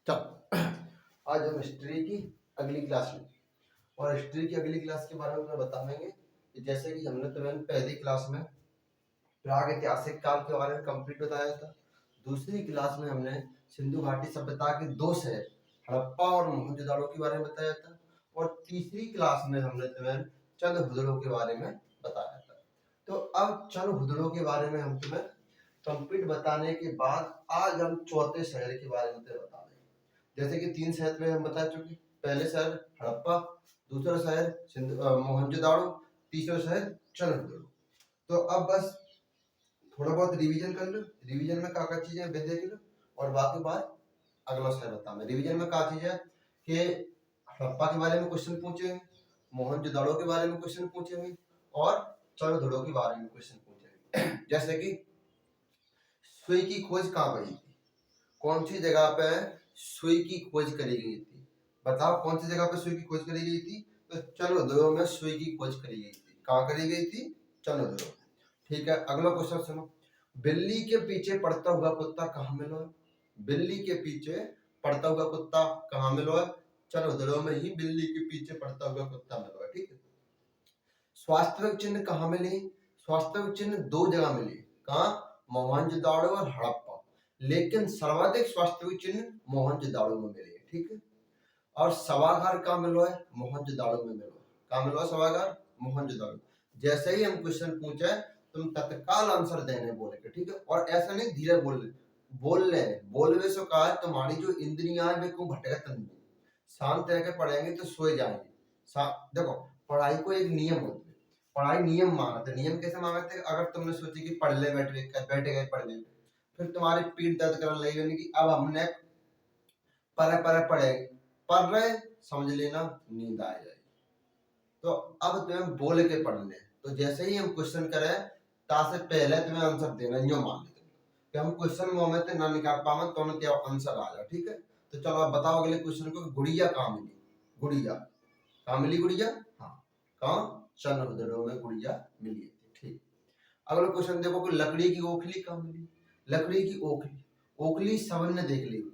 तब आज हम हिस्ट्री की अगली क्लास में और हिस्ट्री की अगली क्लास के बारे में बताएंगे कि जैसे कि हमने तुम्हें पहली क्लास में प्राग ऐतिहासिक काल के बारे में कंप्लीट बताया था। दूसरी क्लास में हमने सिंधु घाटी सभ्यता के दो शहर हड़प्पा और मोहनजोदाड़ो के बारे में बताया था और तीसरी क्लास में हमने तुम्हें चंद हुदड़ों के बारे में बताया था। तो अब चंद हुदड़ों के बारे में हम तुम्हें कंप्लीट बताने के बाद आज हम चौथे शहर के बारे में तुम्हें बता देंगे। जैसे कि तीन शहर में हम बता चुके, पहले शहर हड़प्पा, दूसरा शहर मोहनजोदाड़ो, तीसरा शहर चंद्रहुदड़ो। तो अब बस थोड़ा बहुत रिवीजन कर लो, रिवीजन में क्या चीजें वे देख लो और बाकी बात अगला शहर बता मैं। रिवीजन में क्या चीज है कि हड़प्पा के बारे में क्वेश्चन पूछेंगे, मोहनजोदाड़ो के बारे में क्वेश्चन पूछेंगे और चंद्रहुदड़ो के बारे में क्वेश्चन पूछेंगे। जैसे कि सुई की खोज कहाँ हुई थी, कौन सी जगह पे सुई की खोज करी गई थी, बताओ कौन सी जगह पे सुई की खोज करी गई थी। तो चंद्रहुदड़ो में सुई की खोज करी गई थी। कहाँ करी गई थी? चंद्रहुदड़ो। ठीक है, अगला क्वेश्चन सुनो। बिल्ली के पीछे पड़ता हुआ कुत्ता कहाँ मिला है? बिल्ली के पीछे पड़ता हुआ कुत्ता कहाँ मिला है? चंद्रहुदड़ो में ही बिल्ली के पीछे पड़ता हुआ कुत्ता मिला है। ठीक है। स्वास्थ्य चिन्ह कहाँ मिले? स्वास्थ्य चिन्ह दो जगह मिले। कहाँ? मोहनजोदाड़ो और हड़प्पा, लेकिन सर्वाधिक स्वास्थ्य चिन्ह मोहनजोदाड़ो में मिले। ठीक है। और सभागार कहाँ मिलो है? मोहनजोदाड़ो में मिलो। कहाँ मिलो सभागार? मोहनजोदाड़ो। जैसे ही हम क्वेश्चन पूछे तुम तत्काल आंसर देने बोले के, ठीक है। और ऐसा नहीं धीरे बोलने से कहा तुम्हारी जो इंद्रियां है वे क्यों भटकत नहीं, शांत रह के पढ़ेंगे तो सोए जाएंगे। देखो पढ़ाई को एक नियम होता है, पढ़ाई नियम मांगते। नियम कैसे मांगते? अगर तुमने सोची कि पढ़ ले बैठे गए पढ़ने, फिर तुम्हारी पीठ दर्द करने लगेगी कि अब हमने पढ़े पढ़ रहे, समझ लेना नींद आ जाएगी। तो अब तुम्हें बोल के पढ़ने, तो जैसे ही हम क्वेश्चन करें ता से पहले तुम्हें आंसर देना, यो मान लेते कि हम क्वेश्चन में से ना निकाल पावे तो क्या आंसर आ जाए। ठीक है। तो चलो आप बताओ अगले क्वेश्चन को, गुड़िया कहाँ मिली? गुड़िया कहाँ मिली? गुड़िया हाँ कहाँ? चंद्रहुदड़ो में गुड़िया मिली थी। ठीक। अगला क्वेश्चन देखो कि लकड़ी की ओखली कहाँ मिली? लकड़ी की ओखली, ओखली सबने देख ली,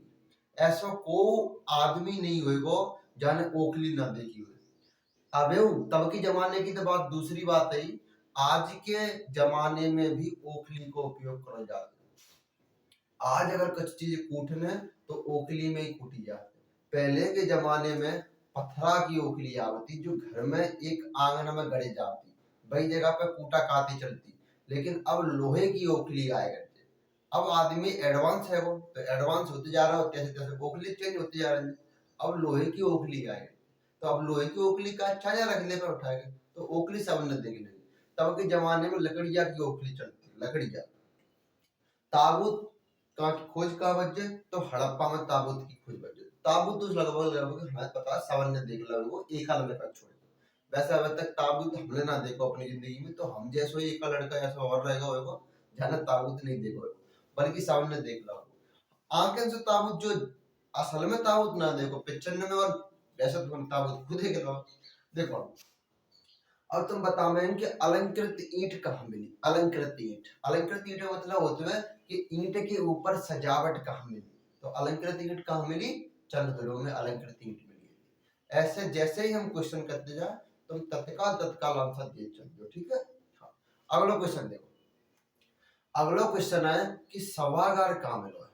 ऐसा को आदमी नहीं होएगा जाने ओखली ना देखी हुई। अबे तब के जमाने की तो बात दूसरी बात है, आज के जमाने में भी ओखली को उपयोग करा जाता है। आज अगर कुछ चीज कूटने तो ओखली में ही कूटी जाती। पहले के जमाने में पत्थरा की ओखली आती जो घर में एक आंगन में गड़े जाती, वही जगह पे कूटा काती चलती। लेकिन अब लोहे की ओखली आए गए। अब आदमी एडवांस है, वो तो एडवांस होते जा रहा है, कैसे कैसे ओखली चेंज होती जा रही है। अब लोहे की ओखली आए, तो अब लोहे की ओखली का अच्छा या रखने पर उठाएगा तो ओखली सब न देख लेंगे। तब के जमाने में लकड़िया की ओखली चलती, लकड़िया। ताबूत का खोज का बजे तो हड़प्पा में ताबूत की खोज बजे। ताबूत तो लगभग लगभग हमें पता सब ने देख लो, वो एक आध लड़का छोड़। वैसे अभी तक ताबूत हमने ना देखो अपनी जिंदगी में, तो हम जैसे ही एक लड़का ऐसा और रहेगा होगा जहाँ ताबूत नहीं देखो, बल्कि सामने देख लो। आंखें से ताबूत जो असल में ताबूत ना देखो पिक्चर में, और वैसे तो ताबूत खुद ही लो। देखो अब तुम बताओ कि अलंकृत ईंट कहाँ मिली? अलंकृत ईंट, अलंकृत ईंट का मतलब होता है कि ईंट के ऊपर सजावट कहाँ मिली। तो अलंकृत ईंट कहाँ मिली? चंद्रहुदड़ो में अलंकृत ईंट मिली। ऐसे जैसे ही हम क्वेश्चन करते जाए तुम तत्काल आंसर दे चलो। ठीक है। हाँ। अगला क्वेश्चन देखो, अगला क्वेश्चन है कि सभागार कहाँ मिलो है?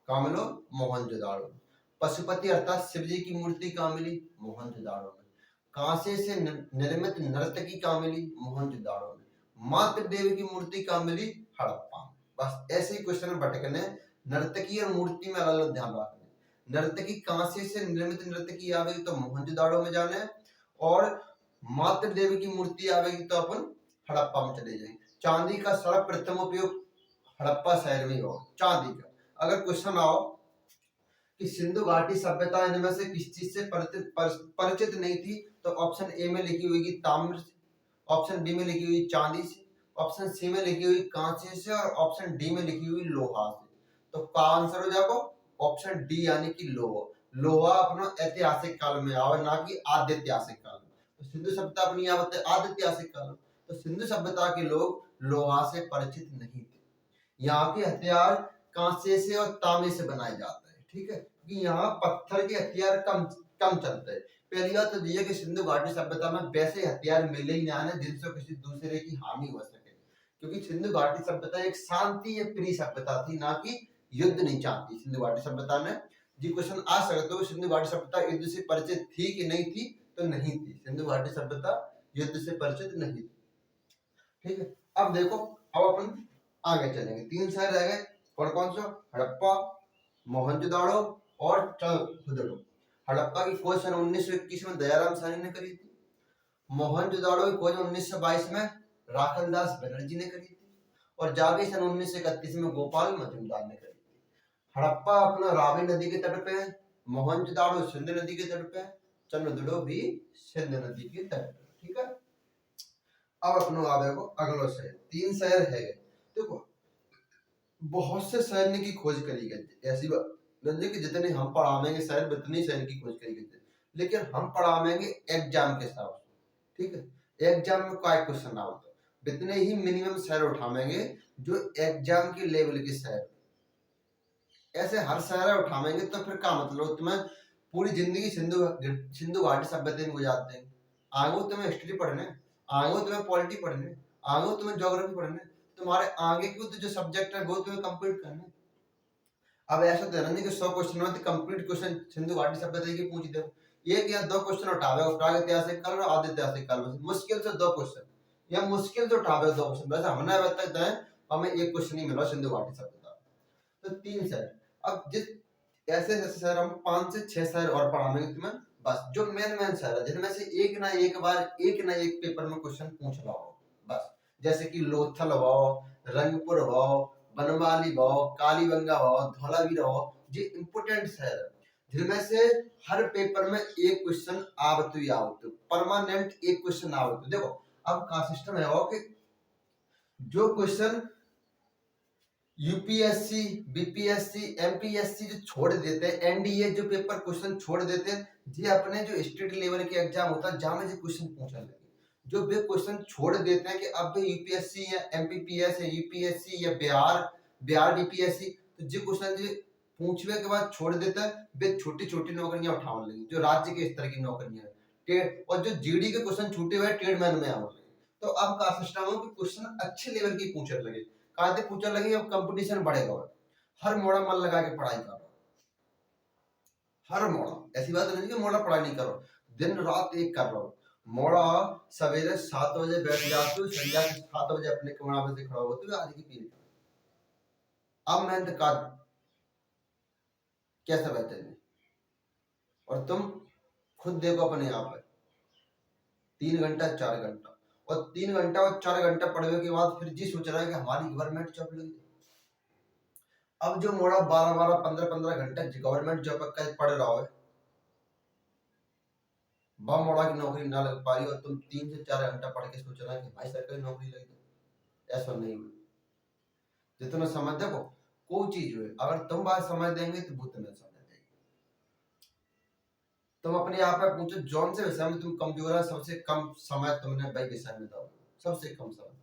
कहाँ मिलो? मोहनजोदाड़ो। पशुपति अर्थात शिव जी की मूर्ति कहाँ मिली? मोहनजोदाड़ो में। कांसे से निर्मित नर्तकी कहाँ मिली? मोहनजोदाड़ो में। मातृ देवी की मूर्ति कहाँ मिली? हड़प्पा में। बस ऐसे ही क्वेश्चन भटकने, नर्तकी और मूर्ति में अलग ध्यान रखने। नर्तकी कांसे से निर्मित नर्तकी आवेगी तो मोहनजोदाड़ो में जाने, और मातृ देवी की मूर्ति आवेगी तो अपन हड़प्पा में चले जाएंगे। चांदी का सर्वप्रथम उपयोग हड़प्पा शहर में हो, चांदी का। अगर क्वेश्चन आओ कि सिंधु घाटी सभ्यता इनमें से किस चीज से परिचित नहीं थी, तो ऑप्शन ए में लिखी हुई ताम्र से, ऑप्शन बी में लिखी हुई चांदी से, ऑप्शन सी में लिखी हुई कांसे से, और ऑप्शन डी में लिखी हुई लोहा से। तो का आंसर हो जाएगा ऑप्शन डी यानी कि लोहा। लोहा अपना ऐतिहासिक काल में आवे, ना कि आद्य ऐतिहासिक काल में। तो सिंधु सभ्यता अपनी आद्य ऐतिहासिक काल में, तो सिंधु सभ्यता के लोग लोहा से परिचित नहीं थे। यहाँ के हथियार कांसे से और तांबे से बनाए जाते हैं। ठीक है, क्योंकि यहाँ पत्थर के हथियार कम कम चलते हैं। पहली बात तो ये कि सिंधु घाटी सभ्यता में वैसे हथियार मिले ही ना जिनसे किसी दूसरे की हानि हो सके, क्योंकि सिंधु घाटी सभ्यता एक शांति या प्रिय सभ्यता थी, ना कि युद्ध नहीं चाहती सिंधु घाटी सभ्यता में। जी क्वेश्चन आ सकते हो, सिंधु घाटी सभ्यता युद्ध से परिचित थी कि नहीं थी? तो नहीं थी, सिंधु घाटी सभ्यता युद्ध से परिचित नहीं थी। ठीक है, अब देखो, अब अपन आगे चलेंगे। 3 शहर रह गए, कौन कौन सा? हड़प्पा, मोहनजोदाड़ो और चंद्रहुदड़ो। हड़प्पा की खोज सन 1921 में दयाराम साहनी ने करी थी। मोहनजोदाड़ो की खोज 1922 में राखलदास बनर्जी ने करी थी, और जागे सन 1931 में गोपाल मजूमदार ने करी थी। हड़प्पा अपना रावी नदी के तट पे है, मोहनजोदाड़ो सिंध नदी के तट पे है, चंद्रहुदड़ो भी सिंध नदी के तट पे। ठीक है, अब अपनो आवे को अगलो शहर। 3 शहर है, देखो बहुत से शहर की खोज करी गई, ऐसी बात नहीं कि जितने हम पढ़ावेंगे शहर उतनी शहर की खोज करी गई, लेकिन हम पढ़ावेंगे एग्जाम के हिसाब से। ठीक है, एग्जाम में क्या क्वेश्चन ना होता, जितने ही मिनिमम शहर उठावेंगे जो एग्जाम के लेवल के शहर, ऐसे हर शहर उठावेंगे तो फिर क्या मतलब, तुम्हें पूरी जिंदगी सिंधु घाटी सभ्यता में गुजारते हैं। आगे तुम्हें हिस्ट्री पढ़ने, आगे तुम्हें पॉलिटी पढ़ने, आगे तुम्हें ज्योग्राफी पढ़ने, तुम्हारे आगे के जो सब्जेक्ट है वो तुम्हें कंप्लीट करने। अब ऐसा तो नहीं कि 100 क्वेश्चन में कंप्लीट क्वेश्चन सिंधु घाटी सभ्यता के पूछ दे, एक या 2 क्वेश्चन उठावे, प्रागैतिहासिक काल और आदि ऐतिहासिक काल में मुश्किल से 2 क्वेश्चन, या मुश्किल से उठावे 2 क्वेश्चन। वैसे हमने अब तक है हमें एक क्वेश्चन ही मिला सिंधु घाटी सभ्यता। तो 3 शहर, अब जिस ऐसे ऐसे शहर हम 5 से 6 शहर और पढ़ाएंगे तुम्हें, बस जो मेन शहर है जिनमें से एक ना एक पेपर में क्वेश्चन पूछ रहा हो, बस जैसे कि लोथल हो, रंगपुर हो, बनवाली हो, कालीबंगा हो, धौलावीरा हो, ये इंपोर्टेंट शहर है जिनमें से हर पेपर में एक क्वेश्चन आवत ही आवत, परमानेंट एक क्वेश्चन आवत। देखो अब का सिस्टम है वो कि जो क्वेश्चन यूपीएससी, बीपीएससी, एमपीएससी जो छोड़ देते हैं, एनडीए जो पेपर क्वेश्चन छोड़ देते हैं, ये अपने जो स्टेट लेवल के एग्जाम होता है जहां में जो क्वेश्चन पूछा लगे, जो वे क्वेश्चन छोड़ देते हैं कि अब यूपीएससी या एमपीपीएस या यूपीएससी या बिहार बीपीएससी, तो जो क्वेश्चन जो पूछने के बाद छोड़ देता है, वे छोटी छोटी नौकरियां उठाने लगी जो राज्य के स्तर की नौकरियां है, और जो जीडी के क्वेश्चन छूटे हुए ट्रेडमैन में आने लगे। तो अब का सिस्टम है कि क्वेश्चन अच्छे लेवल की पूछने लगे, कायदे पूछने लगे, अब कंपटीशन बढ़ेगा, हर मोड़ा मन लगा के पढ़ाई करो, हर मोड़ा, ऐसी बात नहीं कि मोड़ा पढ़ाई नहीं करो, दिन रात एक कर रहा हो। मोड़ा सवेरे 7 बजे बैठ जाते हो, संध्या 7 बजे अपने कमरा में से खड़ा होते हो, आज की पीढ़ी अब मेहनत का कैसे बहते हैं, और तुम खुद देखो अपने यहाँ पर 3 घंटा 4 घंटा, और 3 घंटा और 4 घंटा पढ़ने के बाद फिर जी सोच रहा है कि हमारी गवर्नमेंट जॉब लगी। अब जो मोड़ा 12 15 घंटे गवर्नमेंट जॉब का पढ़ रहा है, वह मोड़ा की नौकरी ना लग पा रही, और तुम 3 से 4 घंटा पढ़ के सोच रहा है कि भाई सरकारी नौकरी लगी, ऐसा नहीं हुआ। जितना समझ देखो कोई चीज हुए, अगर तुम बात समझ देंगे तो वो तुम्हें समझ देंगे। तुम अपने आप में पूछो जौन से विषय में तुम कमजोर है, सबसे कम समय तुमने भाई विषय में दो, सबसे कम समय,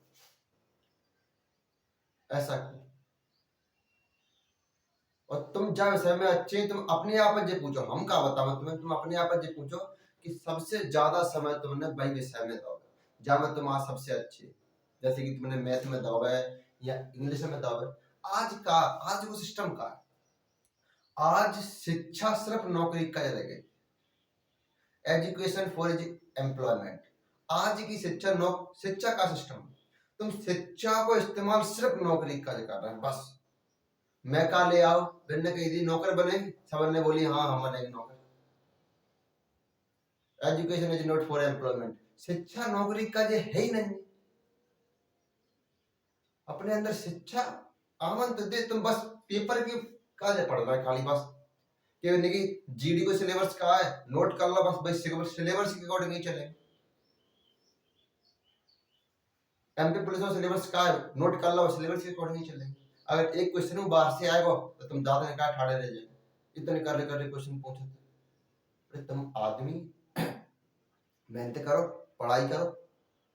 ऐसा क्यों? और तुम जब विषय में अच्छे, तुम अपने आप में पूछो, हम क्या बताओ तुम्हें, तुम अपने आप में पूछो कि सबसे ज्यादा समय तुमने भाई विषय में दो, जहां में तुम आज सबसे अच्छे, जैसे कि तुमने मैथ में दो है या इंग्लिश में दो है। आज वो सिस्टम का है, आज शिक्षा सिर्फ नौकरी का रह गई, एजुकेशन फॉर एम्प्लॉयमेंट। आज की शिक्षा का सिस्टम, तुम शिक्षा को इस्तेमाल सिर्फ नौकरी का कर रहे हैं, बस मैं कहा ले आओ, मैंने कही थी नौकर बनेगी, सबन ने बोली हाँ हम बनेंगे नौकर। Education is not for employment, शिक्षा नौकरी का ये है ही नहीं। अपने अंदर शिक्षा आमन तो दे, तुम बस पेपर की काजे पढ़ रहा है खाली, बस कि जीडी को सिलेबस का है नोट कर लो, बस भाई सिलेबस के अकॉर्डिंग नहीं चलेंगे। एमपी पुलिस में सिलेबस का है नोट कर लो, सिलेबस के अकॉर्डिंग नहीं चलेंगे। अगर एक क्वेश्चन बाहर से आएगा तो तुम दादा ने कहा ठाड़े रह जाए, इतने कर रहे क्वेश्चन पूछे। तुम आदमी मेहनत करो, पढ़ाई करो,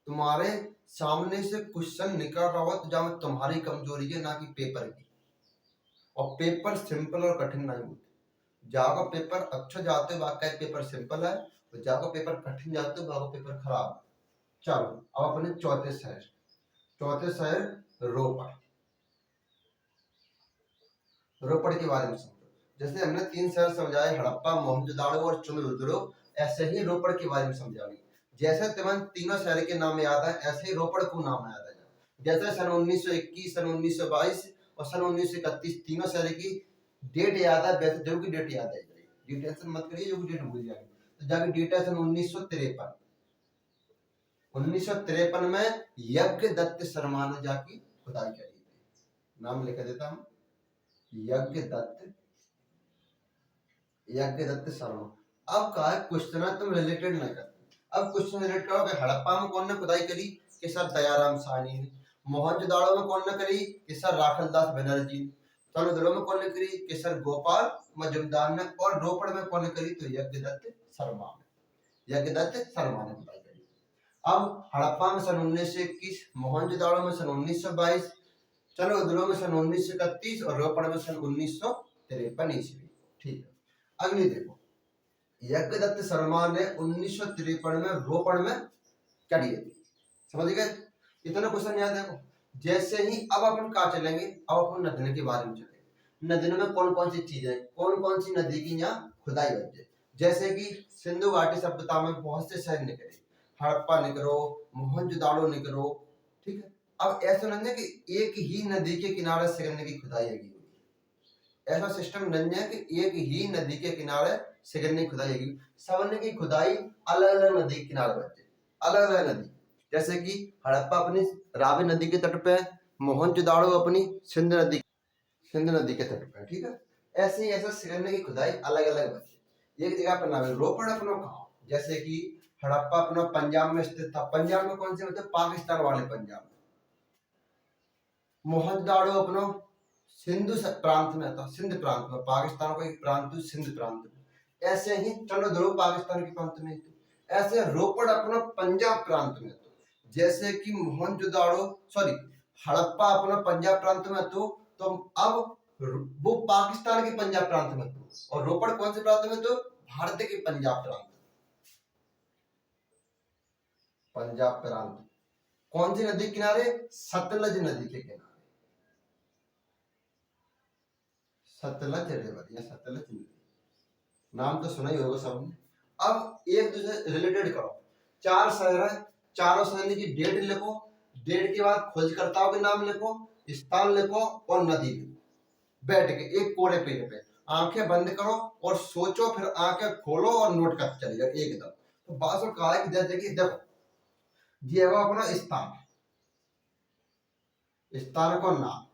तुम्हारे सामने से क्वेश्चन निकल रहा हो तो जहां तुम्हारी कमजोरी है, ना कि पेपर की। और पेपर सिंपल और कठिन नहीं होते, जाको पेपर अच्छा जाते बाकी पेपर सिंपल है, तो जाको पेपर कठिन जाते बाको पेपर खराब। चलो अब अपने चौथे शहर रोपड़। रोपड़ के बारे में समझो। जैसे हमने 3 शहर समझाए, हड़प्पा, मोहनजोदाड़ो और चंद्रदुर्ग, ऐसे ही रोपड़ के बारे में समझाएंगे। जैसे तुम्हें तीनों शहर के नाम याद है, ऐसे ही रोपड़ को नाम याद है। जैसे सन 1921, सन 1922 और सन 1931 तीनों शहर की डेट याद है, वैसे जो की डेट याद है, टेंशन मत करिए, जो की डेट भूल जाएंगे। तो जाके डेट है सन 1953। 1953 में यज्ञ दत्त शर्मा ने जाके खुदाई करी थी। नाम लिख देता हूं, यज्ञ दत्त शर्मा। अब कहा क्वेश्चन है तुम रिलेटेड ना कर, अब क्वेश्चन रिलेटेड करो कि हड़प्पा में कौन ने खुदाई करी, कि सर दयाराम साहनी ने। मोहनजोदाड़ो में कौन ने करी, कि सर राखलदास बनर्जी ने। चंद्रदुर्ग में कौन ने करी, कि सर गोपाल मजुमदार ने। और रोपड़ में कौन ने करी, तो यज्ञदत्त शर्मा ने। यज्ञदत्त शर्मा ने खुदाई करी। अब हड़प्पा में सन 1921, मोहनजोदाड़ो में सन 1922, चंद्रदुर्ग में सन 1931 और रोपड़ में सन 1953 ईस्वी। ठीक है, अगली देखो, यज्ञदत्त शर्मा ने 1953 में रोपड़ में क्या दिए थे, समझ गए। इतना क्वेश्चन याद है। जैसे ही अब अपन कहा चलेंगे, अब अपन नदियों के बारे में चलेंगे। नदियों में कौन कौन सी चीजें, कौन कौन सी नदी की यहाँ खुदाई होती है। जैसे कि सिंधु घाटी सभ्यता में बहुत से शहर निकले, हड़प्पा निकलो, मोहनजोदाड़ो निकलो, ठीक है। अब ऐसा नहीं है कि एक ही नदी के किनारे शहर की खुदाई होगी, ऐसा सिस्टम नहीं है कि एक ही नदी के किनारे सिगरनी खुदाई होगी। सबने की खुदाई अलग अलग नदी के किनारे बचे, अलग अलग नदी। जैसे कि हड़प्पा अपनी रावी नदी के तट पे, मोहनजोदाड़ो अपनी सिंध नदी के तट पे, ठीक है। ऐसे ही ऐसा सिगरनी की खुदाई अलग अलग बचे। एक जगह पर नाम है रोपड़ अपना कहा, जैसे कि हड़प्पा अपना पंजाब में स्थित था। पंजाब में कौन से, मतलब पाकिस्तान वाले पंजाब में। मोहनजोदाड़ो अपना सिंधु प्रांत में था, सिंध प्रांत में, पाकिस्तान का एक प्रांत सिंध प्रांत में। ऐसे ही चंद्रदुर्ग पाकिस्तान के प्रांत में थी। ऐसे रोपड़ अपना पंजाब प्रांत में तो, जैसे कि मोहनजोदाड़ो सॉरी हड़प्पा अपना पंजाब प्रांत में तो अब वो पाकिस्तान के पंजाब प्रांत में तो, और रोपड़ कौन से प्रांत में तो, भारत के पंजाब प्रांत। पंजाब प्रांत कौन सी नदी किनारे, सतलज नदी के किनारे। सतलज रिवर या सतलज नदी, नाम तो सुना ही होगा सबने। अब एक दूसरे रिलेटेड करो, 4 शहर है, चारों शहर की डेट लिखो, डेट के बाद खोजकर्ताओं के नाम लिखो, स्थान लिखो और नदी लिखो। बैठ के एक कोरे पेज पे आंखें बंद करो और सोचो, फिर आंखें खोलो और नोट करते चले जाओ एकदम। तो बात और कहा है कि जैसे कि देखो, ये है अपना स्थान, स्थान को नाम,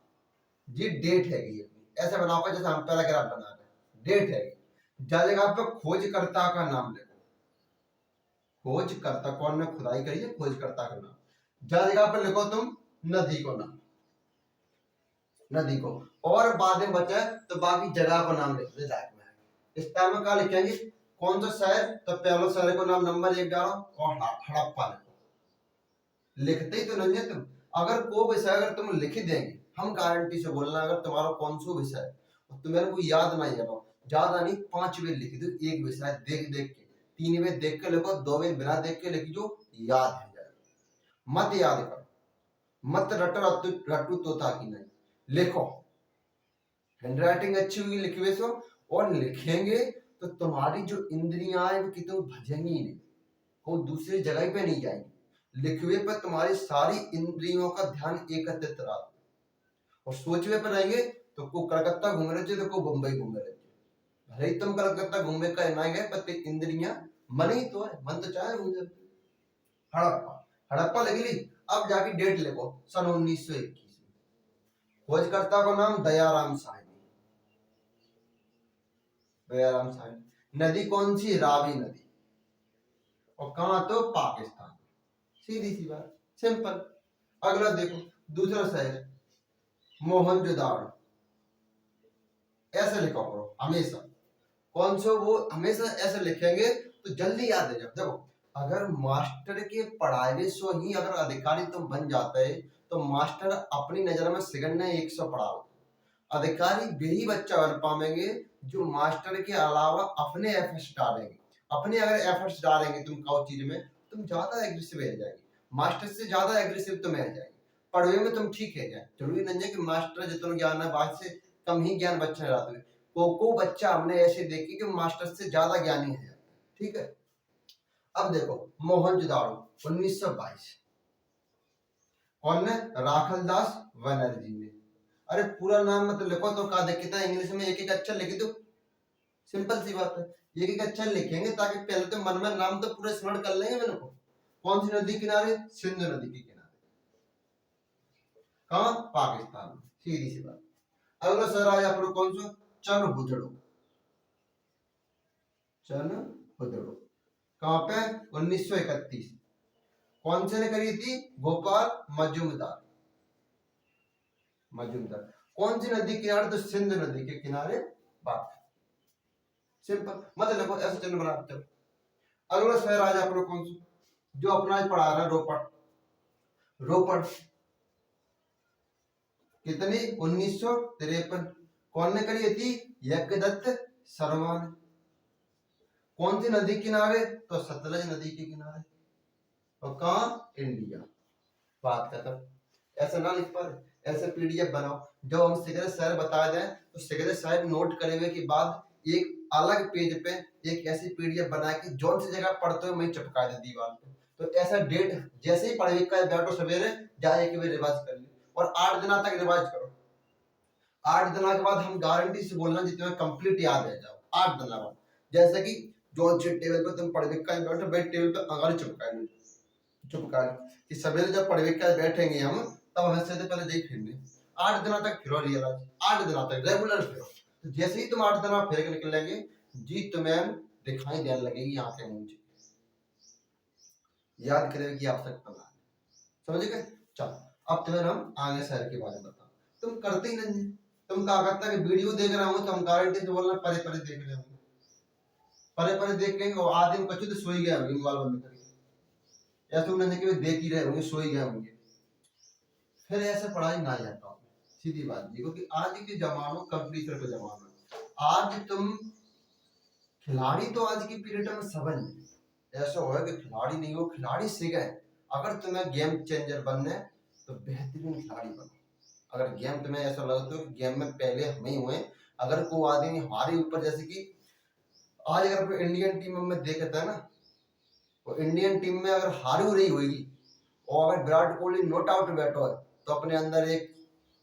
ये डेट है, ये ऐसे बनाओगे जैसे हम पैराग्राफ बना रहे हैं, डेट है। जगह पे खोजकर्ता का नाम लिखो, खोजकर्ता कौन ने खुदाई करी है, खोजकर्ता का नाम। जगह पे लिखो तुम नदी को नाम, नदी को, और बाद में बचे तो बाकी जगह को नाम लिख दे। इस टाइम में क्या लिखेंगे, कौन सा शहर, तो पहले शहर को नाम नंबर 1 डालो और हड़प्पा लिखो। लिखते ही तो नहीं है तुम, अगर कोई विषय अगर तुम लिख देंगे, हम गारंटी से बोलना, अगर तुम्हारा कौन सा विषय तुम्हें को याद नहीं है, ज्यादा नहीं 5 बार लिख दो एक विषय, देख देख के, 3 बार देख के लिखो, 2 बार बिना देख के लिख, जो याद है जाए। मत याद करो, मत रटू तोता की नहीं, लिखो। हैंडराइटिंग अच्छी होगी लिखे सो, और लिखेंगे तो तुम्हारी जो इंद्रियां हैं वो कितनी भजेंगी नहीं, वो दूसरी जगह पे नहीं जाएंगी। लिखवे पर तुम्हारी सारी इंद्रियों का ध्यान एकत्रित रहा, और सोचवे पर रहेंगे तो को कलकत्ता घूम रहे थे, तो को बम्बई घूम रहे थे। भले ही तुम कलकत्ता घूमने का ना गए, पर इंद्रियां मन ही तो है, मन तो चाहे घूम जाए। हड़प्पा, हड़प्पा लिख ली। अब जाके डेट लिखो, सन 1921। खोजकर्ता का नाम दयाराम साहनी, दयाराम साहनी। नदी कौन सी, रावी नदी, और कहां, तो पाकिस्तान। सीधी सी बात, सिंपल। अगला देखो, दूसरा शहर मोहनजोदाड़ो, ऐसे लिखा करो हमेशा। कौन सा, वो हमेशा ऐसे लिखेंगे तो जल्दी याद है। जब देखो, अगर मास्टर के पढ़ाई से ही अगर अधिकारी तुम बन जाते हैं, तो मास्टर अपनी नजर में सेकंड ने 100 पढ़ाओ, अधिकारी वही बच्चा बन पाएंगे जो मास्टर के अलावा अपने एफर्ट्स डालेंगे, अपने अगर एफर्ट्स डालेंगे तुम काउ चीज में, तुम ज्यादा एग्रेसिव हो जाएगी, मास्टर से ज्यादा एग्रेसिव तुम हो जाएगी। पढ़वे में तुम ठीक है जाए, जरूरी नहीं है कि मास्टर जितना ज्ञान है बात से कम ही ज्ञान बच्चा रहता है। को बच्चा हमने ऐसे देखी कि मास्टर से ज्यादा ज्ञानी है, ठीक है। अब देखो मोहनजोदाड़ो 1922, कौन ने? राखलदास बनर्जी ने। अरे पूरा नाम मत लिखो तो का कितना इंग्लिश में एक एक अक्षर लिख दो, सिंपल सी बात है, एक एक अक्षर लिखेंगे ताकि पहले तो मन में नाम तो पूरा स्मरण कर लेंगे मेरे को। कौन सी नदी किनारे? सिंधु नदी के किनारे, कहाँ? पाकिस्तान में, सीधी सी बात। अगला सर आया अपना कौन सा? चनहुदड़ो, चनहुदड़ो कहाँ पे? 1931। कौन से ने करी थी? गोपाल मजूमदार, मजूमदार। कौन सी नदी किनारे? तो सिंधु नदी के किनारे बात, सिंपल, मतलब देखो ऐसे चिन्ह बनाते हो। अगला शहर आ जाए अपना कौन सा? जो अपना आज पढ़ा रहा है, रोपड़, रोपड़ कितनी? 1953। कौन ने करी थी? यज्ञदत्त शर्मा ने। कौन सी नदी किनारे? तो सतलज नदी के किनारे, और कहा? इंडिया, बात खत्म। ऐसा ना लिख पा रहे, ऐसे पीडीएफ बनाओ, जब हम सिगरेट साहब बता दें तो सिगरेट साहब नोट करेंगे के बाद एक अलग पेज पे एक ऐसी पीडीएफ बना के जोन सी जगह पढ़ते हो मैं चिपका दे दीवार पे। तो ऐसा डेट जैसे ही पढ़े का बैठो सवेरे जाए एक बार रिवाइज कर लो, और 8 दिन तक रिवाइज करो। 8 दिन के बाद हम गारंटी से बोलना जितने कंप्लीट याद है जाओ 8 दिन बाद। जैसे कि जो टेबल पे तुम पढ़े का बैठो, बेड टेबल पे अंगाली चिपका लो, चिपका लो कि सवेरे जब पढ़े का बैठेंगे हम तब हमें से पहले देख फिरने 8 दिन तक फिरो, रियलाइज 8 दिन तक रेगुलर फिरो। तो जैसे ही तुम 8 दिन फिर के निकलेंगे जी तुम्हें दिखाई देने लगेगी आंखें मुझे याद करेगी की आवश्यकता है, समझ गए? चलो अब तुम्हें हम आगे शहर के बारे में बताओ, तुम करते ही नहीं, तुम कहा करता है कि वीडियो देख रहा हूँ तो हम गारंटी से बोलना परे परे देख रहे होंगे, परे परे देख के आदमी कचू तो सोई गया होंगे मोबाइल बंद करके, या तुम नहीं कि देख ही रहे होंगे सोई गए होंगे, फिर ऐसे पढ़ाई ना जाता, सीधी बात जी। क्योंकि आज के जमानों कंप्यूटर का जमाना, आज तुम खिलाड़ी तो आज की पीरियड में समझ ऐसा हो कि खिलाड़ी नहीं हो, खिलाड़ी सीख गए। अगर तुम्हें गेम चेंजर बनना है तो बेहतरीन खिलाड़ी बनो। अगर गेम तुम्हें ऐसा लगता है कि गेम में पहले हम ही हुए, अगर कोई आदमी हमारे ऊपर, जैसे कि आज अगर इंडियन टीम में देखता है ना, तो इंडियन टीम में अगर हारी हो रही होगी और अगर विराट कोहली नॉट आउट बैठो है तो अपने अंदर एक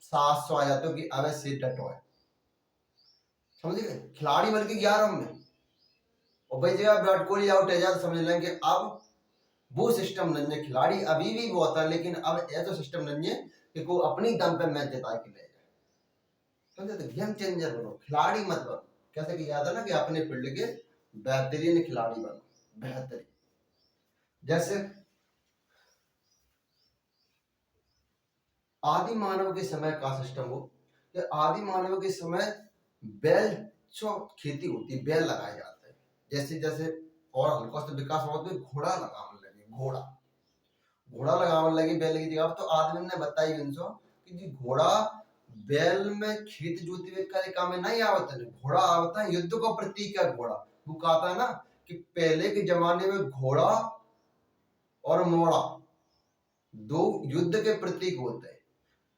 साहस आ जाता है कि अबे से डटो है, समझ गए? खिलाड़ी बन के 11 में, और भाई जगह विराट कोहली आउट है जाए समझ लेंगे अब वो सिस्टम नहीं है, खिलाड़ी अभी भी वो होता है लेकिन अब ऐसा सिस्टम नहीं है कि को अपनी दम पे मैच जिता के ले जाए, समझे? तो गेम चेंजर बनो, खिलाड़ी मत बनो। कैसे कि याद है ना कि अपने फील्ड के बेहतरीन खिलाड़ी बनो, बेहतरीन। जैसे आदि मानव के समय का सिस्टम हो कि आदि मानव के समय बैल जो खेती होती, बैल लगाए जाते हैं, जैसे जैसे और हल्का सा विकास हुआ तो घोड़ा लगाने लगे, घोड़ा घोड़ा लगाने लगे बैल की जगह। तो आदमी ने बताई इनको कि जी घोड़ा बैल में खेत जोतते हुए का काम में नहीं आवता है, घोड़ा आवता है युद्ध का प्रतीक है। घोड़ा वो कहता है ना कि पहले के जमाने में घोड़ा और मोड़ा दो युद्ध के प्रतीक होते हैं,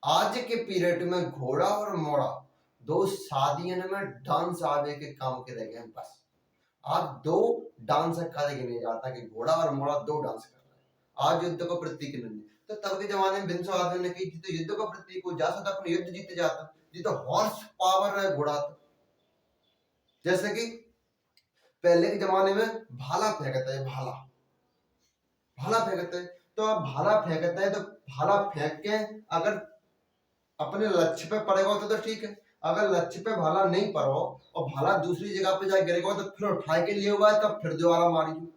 आज के पीरियड में घोड़ा और मोड़ा दो शादियों में डांस आवे के काम के रह गए हैं बस। आज दो डांस करेंगे नहीं जाता कि घोड़ा और मोड़ा दो डांस कर रहे हैं, आज युद्ध को प्रतीक नहीं। तो तब के जमाने में बिंसो आदमी ने कही तो युद्ध को प्रतीक हो जा सकता, अपने युद्ध जीते जाता, जी तो हॉर्स पावर है घोड़ा। तो जैसे कि पहले के जमाने में भाला फेंकता है, भाला भाला फेंकते हैं, तो अब भाला फेंकते हैं तो भाला फेंक के अगर अपने लक्ष्य पे पड़ेगा तो ठीक है, अगर लक्ष्य पे भाला नहीं पड़ो और भाला दूसरी जगह पे जाके गिरेगा तो फिर उठा के लिए हुआ है तब फिर दोबारा मारिए,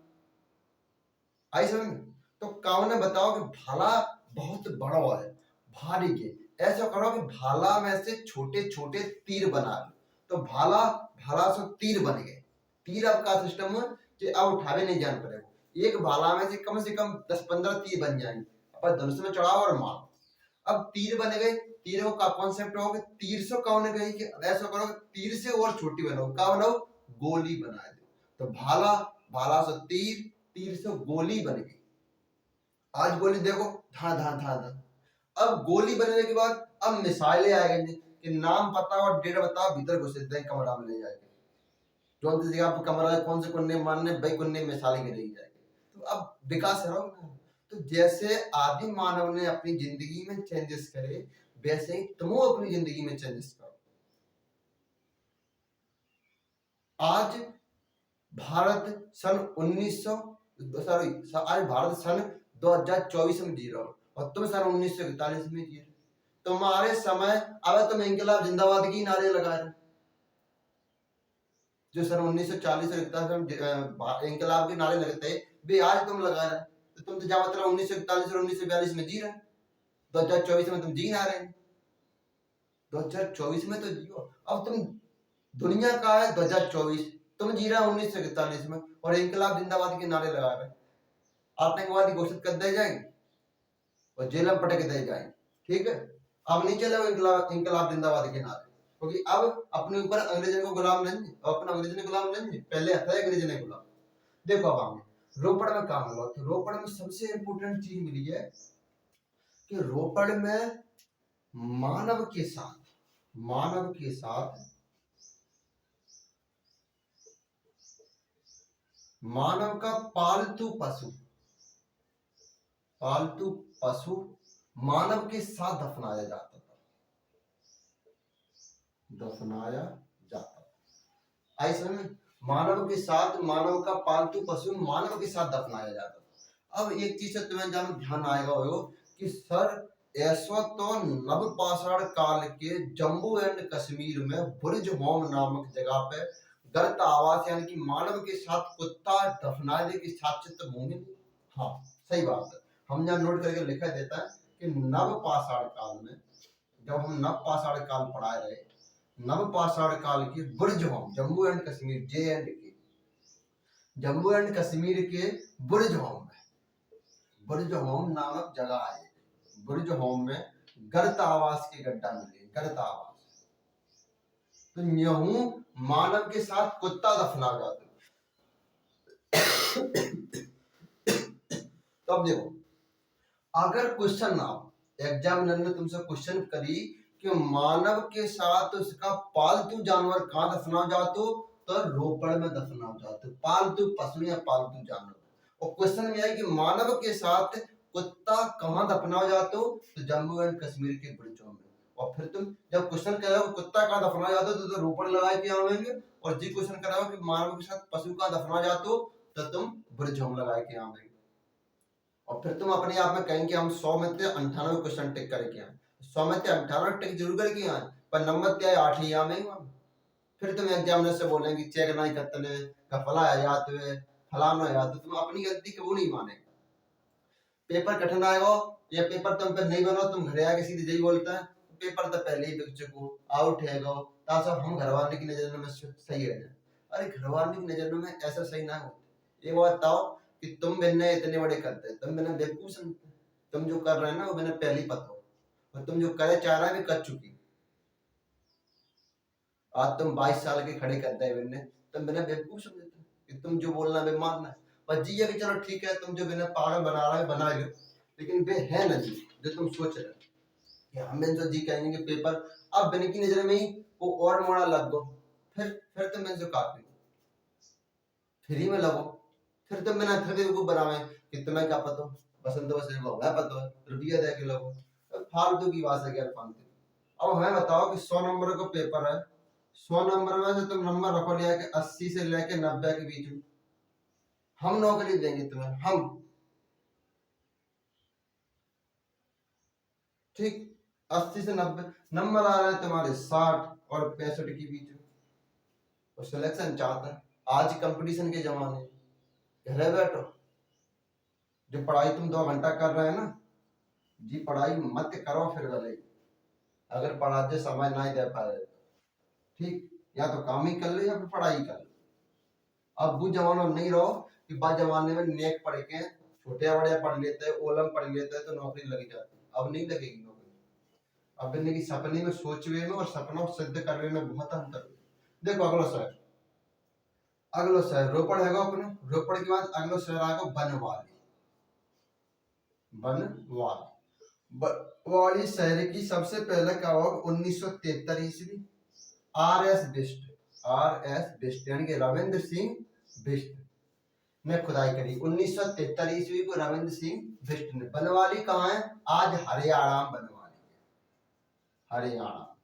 आई समझ में? तो काऊ ने बताओ कि भाला बहुत बड़ा है, भारी के ऐसा करो कि भाला में से छोटे छोटे तीर बना लो, तो भाला भाला से तीर बन गए। तीर अब का सिस्टम है कि अब उठावे नहीं जान पड़ेगा, एक भाला में से कम 10-15 तीर बन जाएंगे, अपन धनुष में चढ़ाओ और मारो। अब तीर बन गए तीरों का कॉन्सेप्ट होगा तीर से कौन गई कि ऐसा करो तीर से और छोटी बनाओ, क्या बनाओ, गोली बना दो। तो भाला, भाला से तीर, तीर से गोली बन गई। आज गोली देखो धा धा धा धा। अब गोली बनने के बाद अब मिसाइलें आ गई कि नाम पता और डेट बताओ, भीतर घुस देते कमरा में ले जाएंगे, जो जगह आप कमरा है कौन से कोने मारने भाई कोने मिसाइलें गिरी जाएगी। तो अब विकास है ना। तो जैसे आदि मानव ने अपनी जिंदगी में चेंजेस करे, वैसे ही तुम अपनी जिंदगी में चेंजेस करो। आज भारत सन 1900 सॉरी आज भारत सन 2024 में जी रहा हो और तुम सन 1941 में जी रहे। तुम्हारे समय अब तुम इंकलाब जिंदाबाद की नारे लगा रहे, जो सन 1940 और 41 में इंकलाब के नारे लगते वे आज तुम लगा रहे। तो तुम तो जहाँ मतलब 1941 और 1942 में जी रहे, 2024 में तुम जी ना रहे, 2024 में तो जियो। अब तुम दुनिया का है 2024, तुम जी रहे 1941 में और इंकलाब जिंदाबाद के नारे लगा रहे, आतंकवादी घोषित कर दिए जाएंगे और जेल में पटक दिए जाएंगे। ठीक है, अब नहीं चले इंकलाब जिंदाबाद के नारे, क्योंकि अब अपने ऊपर अंग्रेजों को गुलाम नहीं, अपना अंग्रेजों ने गुलाम नहीं, पहले था अंग्रेजों ने गुलाम। देखो अब हमें रोपड़ में काम हुआ, तो रोपड़ में सबसे इंपोर्टेंट चीज मिली है कि रोपड़ में मानव के साथ मानव का पालतू पशु मानव के साथ दफनाया जाता था, ऐसा में मानव के साथ, मानव का पालतू पशु मानव के साथ दफनाया जाता था। अब एक चीज से तुम्हें जान ध्यान आएगा हो कि सर ऐसा तो नवपाषाण काल के जम्मू एंड कश्मीर में बुर्ज होम नामक जगह पे गलत आवास यानी कि मानव के साथ कुत्ता दफनाने की साक्ष्य भूमि। हाँ सही बात है, हम यहाँ नोट करके लिखा देता है कि नवपाषाण काल में, जब हम नवपाषाण काल पढ़ाए रहे, नवपाषाण काल की Burzahom Jammu and Kashmir Jammu and Kashmir के बुर्ज होम में, बुर्ज होम नामक जगह है, बुर्ज होम में गर्त आवास के गड्ढा मिले, गर्त आवास। तो यूं मानव के साथ कुत्ता दफना जाता। तो अब देखो, अगर क्वेश्चन आप एग्जामिनर ने तुमसे क्वेश्चन करी कि मानव के साथ उसका पालतू जानवर कहाँ दफना जातो, तो रोपड़ में दफना जातो, पालतू पशु या पालतू जानवर। और क्वेश्चन में है कि मानव के साथ कुत्ता कहाँ दफना जातो, तो जम्मू एंड कश्मीर के बुर्जों में। और फिर तुम जब क्वेश्चन कर रहे हो कुत्ता कहाँ दफना जातो तो रोपड़ लगा के आवेंगे, और जी क्वेश्चन कर रहे हो कि मानव के साथ पशु कहाँ दफना जातो तो तुम बुर्ज होम लगा के आवेंगे। और फिर तुम अपने आप में कहेंगे हम 100 में से 98 क्वेश्चन टिक करके आए, 100 में से 98 टिक जरूर करके आए, पर नंबर क्या है 8 ही आवेंगे। फिर तुम एग्जामिनर से बोलेंगे चेक नहीं करते फला याद हुए फलाना याद, तो तुम अपनी गलती कबू नहीं मानेगा। पेपर कठिन आएगा या पेपर तुम पे नहीं बनो, तुम घर आके सीधे यही बोलता है पेपर तो पहले ही बिक चुको आउट है गो, ताकि हम घर वाले की नजर में सही रह जाए। अरे घर वाले की नजर में ऐसा सही ना हो। एक बात बताओ कि तुम मैंने इतने बड़े करते, तुम मैंने बेवकूफ समझते, तुम जो कर रहे हैं ना वो मैंने पहले ही पता हो, और तुम जो करे चाह रहे हैं कर चुकी। आज तुम 22 साल के खड़े करते हैं मैंने, तुम मैंने बेवकूफ समझते कि तुम जो बोलना है मानना है, पर जी कि चलो ठीक है तुम जो मैंने पागल बना रहा है बना लो, लेकिन वे है ना जी जो तुम सोच रहे कि हमें जो जी कहेंगे कि पेपर अब बने की नजर में ही वो और मोड़ा लग दो, फिर तुम मैंने जो काट फ्री में लगो, फिर तुम मैंने फिर बेवकूफ बनावे कि तुम्हें क्या पता बसंत बस मैं पता रुपया दे के लगो, फालतू की बात है यार फालतू। अब हमें बताओ कि 100 नंबर का पेपर है, 100 नंबर में से तुम नंबर रखो लिया कि 80 से लेके 90 के बीच में, हम नौकरी देंगे तुम्हें, हम ठीक 80 से 90 नंबर आ रहे हैं तुम्हारे 60 और 65 के बीच में, और सिलेक्शन चाहता है। आज कंपटीशन के जमाने घर बैठो, जो पढ़ाई तुम 2 घंटा कर रहे हैं ना जी पढ़ाई मत करो, फिर भले अगर पढ़ाते समय नहीं दे पाए ठीक, या तो काम ही कर ले या फिर पढ़ाई कर ले। अब वो जमाना नहीं रहो कि बाद जमाने में नेक पढ़ के छोटे बड़े पढ़ लेते हैं ओलम पढ़ लेते हैं तो नौकरी लग जाती, अब नहीं लगेगी नौकरी। अब इन्हें की सपने में सोचवे में और सपना सिद्ध करने में बहुत अंतर है। देखो अगलो शहर रोपड़ है अपने, रोपड़ के बाद अगलो शहर आएगा बनवाली। बनवाली शहर की सबसे पहले क्या हुआ 1973 ईस्वी आर एस बिष्ट यानी कि रविंद्र सिंह बिष्ट ने खुदाई करी 1973 ईस्वी को। रविंद्र सिंह बिष्ट ने। बनवाली कहाँ है? आज हरियाणा में बनवाली है, हरियाणा।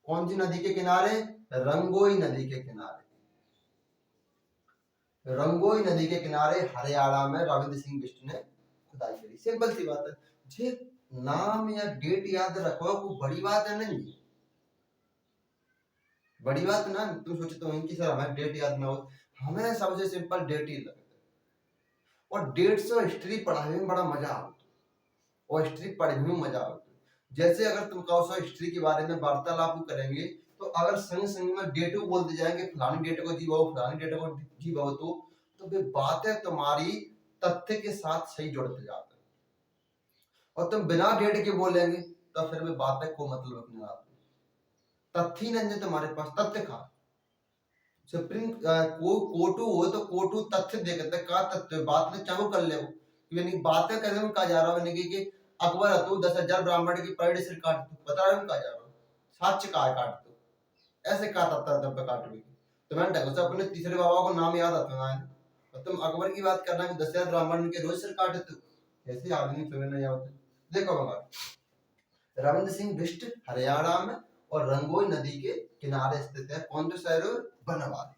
कौन सी नदी के किनारे? रंगोई नदी के किनारे। रंगोई नदी के किनारे हरियाणा में रविंद्र सिंह बिष्ट ने खुदाई करी। सिंपल सी बात है। जे नाम या डेट याद रखो वो बड़ी बात है नहीं, बड़ी बात ना। तुम सोचते हो इनकी सर हमें डेट याद ना हो, हमें सबसे सिंपल डेट ही लगता है। और डेट से हिस्ट्री पढ़ाने में बड़ा मजा आता है, और हिस्ट्री पढ़ने में मजा आता है। जैसे अगर तुम कहो सो हिस्ट्री के बारे में वार्तालाप करेंगे तो अगर संग संग में डेट बोलते जाएंगे फलानी डेट को जी बाबू फलानी डेट को जी बाबू तो वे बातें तुम्हारी तथ्य के साथ सही जुड़ते जाते हैं। और तुम बिना डेट के बोलेंगे तो फिर वे बातें को मतलब अपने आप तथ्य ही नहीं तुम्हारे पास। तथ्य का सुप्रीम कोर्टू हो तो कोर्टू तथ्य देखते का तथ्य बात में चाहू कर ले यानी बातें करने में कहा जा रहा है कि अकबर तू 10,000 ब्राह्मण की पर डे सिर काट तू बता रहा है कहा जा रहा है साक्ष्य का काट तू ऐसे का तथ्य तब काट भी तो मैंने देखो से अपने तीसरे बाबा को नाम याद आता है और तुम अकबर की बात करना है 10,000 ब्राह्मण के रोज सिर काटे तू ऐसे आदमी तुम्हें नहीं आते। देखो बाबा रविंद्र सिंह बिष्ट हरियाणा में और रंगोई नदी के किनारे स्थित है। कौन सा शहर? बनवाली।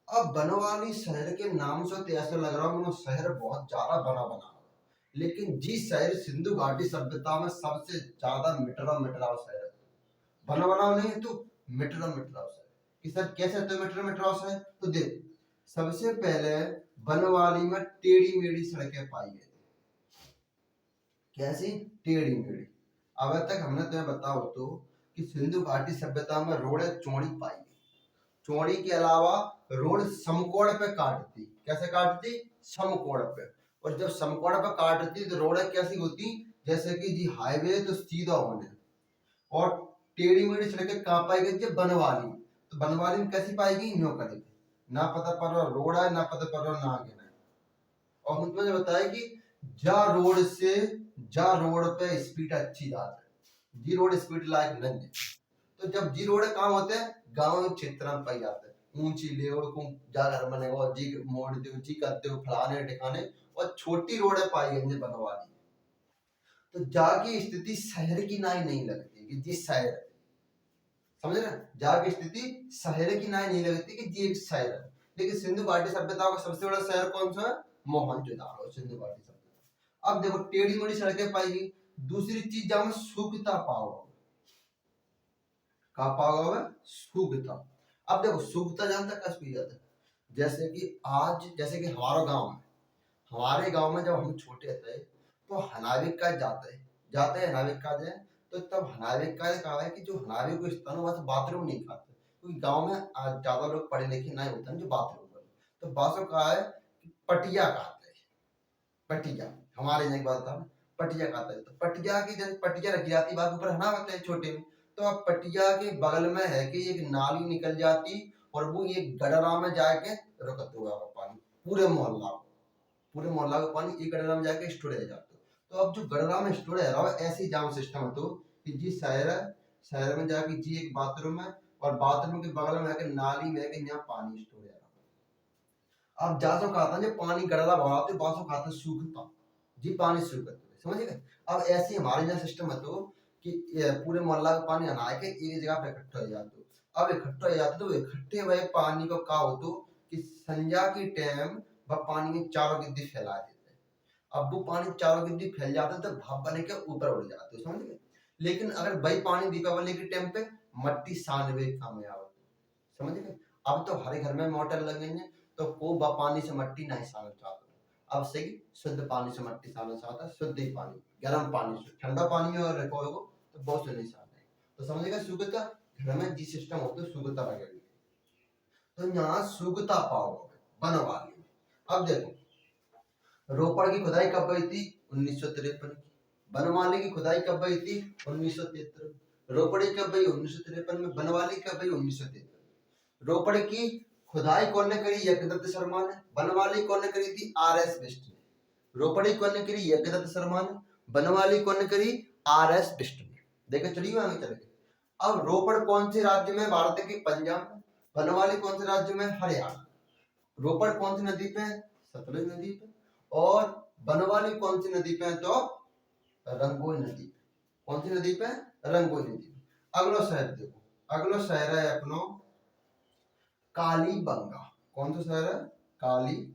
अब बनवाली शहर के नाम से तो ऐसा लग रहा है शहर बहुत ज्यादा बना लेकिन जिस शहर सिंधु घाटी सभ्यता में सबसे ज्यादा मिटराव शहर है बनवाला नहीं तो मिटराव शहर कि सर कैसे तो मिटराव शहर। तो देख सबसे पहले बनवाली में टेढ़ी मेढ़ी सड़कें पाई गई। कैसी? टेढ़ी मेढ़ी। अब तक हमने तुम्हें बताओ तो कि सिंधु घाटी सभ्यता में रोड चौड़ी पाई गई। चौड़ी के अलावा रोड समकोण पे काटती। कैसे काटती? समकोण पे। और जब समकोण पे काटती तो रोड कैसी होती? जैसे कि जी हाईवे तो सीधा होने और टेढ़ी मेढ़ी सड़कें कहाँ पाई गई? बनवाली। तो बनवाली में कैसी पाई गई? न्यो करेगी ना पता पर रोड है ना पता पर ना आगे ना। और मुझे बताया कि जा रोड पे स्पीड अच्छी जाती है जी रोड स्पीड लायक नहीं है। तो जब जी रोड काम होते हैं गांव क्षेत्र में पाई जाते हैं ऊंची लेवल को जा घर बनेगा और जी मोड़ दो जी करते हो फलाने ठिकाने और छोटी रोड पाई गई बनवाली। तो जा की स्थिति शहर की नहीं लगती कि जी शहर समझ रहे जा की स्थिति शहर की नहीं लगती कि जी एक शहर है। लेकिन सिंधु घाटी सभ्यता का सबसे बड़ा शहर कौन सा है? मोहनजोदाड़ो सिंधु घाटी सभ्यता। अब देखो टेढ़ी मेढ़ी सड़कें पाई गई। दूसरी चीज जहां में सूखता पाओगे का पाओगे सूखता। अब देखो सूखता जानता कैसे पी जाता है? जैसे कि हमारे गांव में जब हम छोटे थे तो हनाविक का जाते हैं हनाविक का जाए तो तब हनाविक का कहा है कि जो हनाविक को स्थान हुआ तो बाथरूम नहीं खाते क्योंकि गांव में ज्यादा लोग पढ़े लिखे नहीं होते हैं जो बाथरूम कर तो बासो कहा है कि पटिया कहते हैं। पटिया हमारे यहाँ की बात था पटिया कहते हैं। तो पटिया की जब पटिया रखी जाती बात ऊपर हना होता है छोटे में तो अब पटिया के बगल में है कि एक नाली निकल जाती और वो एक गडरा में जाके रुकत हुआ पानी पूरे मोहल्ला का पानी एक गडरा में जाके स्टोर हो जाता। तो अब जो गडरा में स्टोर है रहा है ऐसी जाम सिस्टम है तो कि जी शहर में जाके जी एक बाथरूम है और बाथरूम के बगल में आके नाली में के यहाँ पानी स्टोर है। अब जासो खाता जो पानी गडरा भराते बासो खाता सूखता जी पानी सूखता समझ गए। अब ऐसे हमारे यहाँ सिस्टम है तो कि पूरे मोहल्ला का पानी हना के एक जगह पे इकट्ठा हो जाता। अब इकट्ठा हो जाता तो इकट्ठे हुए पानी को का होतो कि संध्या की टाइम वह पानी में चारों गिद्दी फैला देते। अब वो पानी चारों गिद्दी फैल जाता तो भाप बने के ऊपर उड़ जाते समझ गए। लेकिन अगर वही पानी दीपावली के टाइम पे मट्टी सानवे काम समझ गए। अब तो हर घर में मोटर लग गई है तो को पानी से मट्टी नहीं सानना चाहता। अब से शुद्ध पानी से मट्टी सानना चाहता शुद्ध ही पानी गर्म पानी से ठंडा पानी में और रखोगे तो बहुत से नहीं सानना तो समझेगा शुद्धता घर में जी सिस्टम होता है शुद्धता लगेगी। तो यहाँ शुद्धता पाओगे बनवाली। अब देखो रोपड़ की खुदाई कब हुई थी? 1953 की। बनवाली की खुदाई कब हुई थी? 1973। रोपड़ कब बई 1953 में, बनवाली कब बई 1953। रोपड़ की खुदाई कौन ने करी, यज्ञदत्त शर्मा ने। बनवाली कौन ने करी थी, आर.एस. बिष्ट ने। रोपड़ी कौन ने करी, यज्ञदत्त शर्मा ने। बनवाली कौन ने करी, आर.एस. बिष्ट ने। देखो चलिए आगे चल के, अब रोपड़ कौन से राज्य में, भारत के पंजाब में। बनवाली कौन से राज्य में, हरियाणा। रोपड़ कौन सी नदी पे है, सतलुज नदी पे। और बनवाली कौन सी नदी पे है, तो रंगोई नदी पे। कौन सी नदी पे, रंगोई नदी पे। अगला शहर देखो, अगला शहर है अपनो कालीबंगा। कौन सा शहर है, कालीबंगा।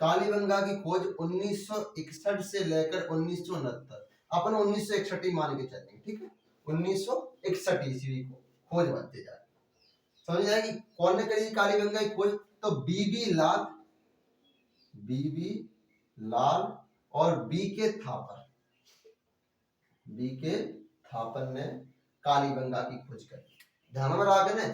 कालीबंगा की खोज 1961 से लेकर 1969, अपन 1961 ही मान के चलेंगे, ठीक है। 1961 ईस्वी को खोज बनते जाए, समझ जाएगी। कौन ने करी कालीबंगा की खोज, तो बीबी लाल और बी.के. थापर ने कालीबंगा की खोज करी। ध्यान में रखा ने,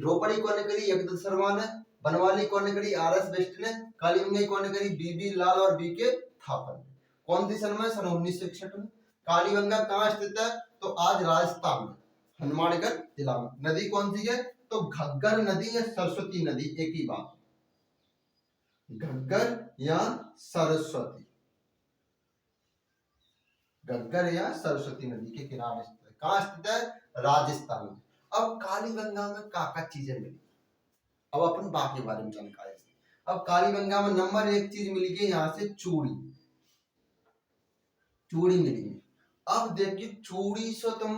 रोपड़ी कौन ने करी, यज्ञदत्त शर्मा ने। बनवाली कौन ने करी, आर.एस. बिष्ट ने। कालीबंगा कौन ने करी, बीबी लाल और बी.के. थापर ने। कौन सी सन में, सन 1961 में। कालीबंगा कहाँ स्थित है, तो आज राजस्थान में हनुमानगढ़ जिला में। नदी कौन सी है, तो घग्गर नदी या सरस्वती नदी, एक ही बात, घग्गर या सरस्वती, घग्गर या सरस्वती नदी के किनारे स्थित है। कहाँ स्थित है, राजस्थान में। अब कालीबंगा में का चीजें मिली, अब अपन बाकी बारे में जानकारी। अब कालीबंगा में नंबर एक चीज मिली है, यहाँ से चूड़ी मिली है। अब देखिए चूड़ी से तुम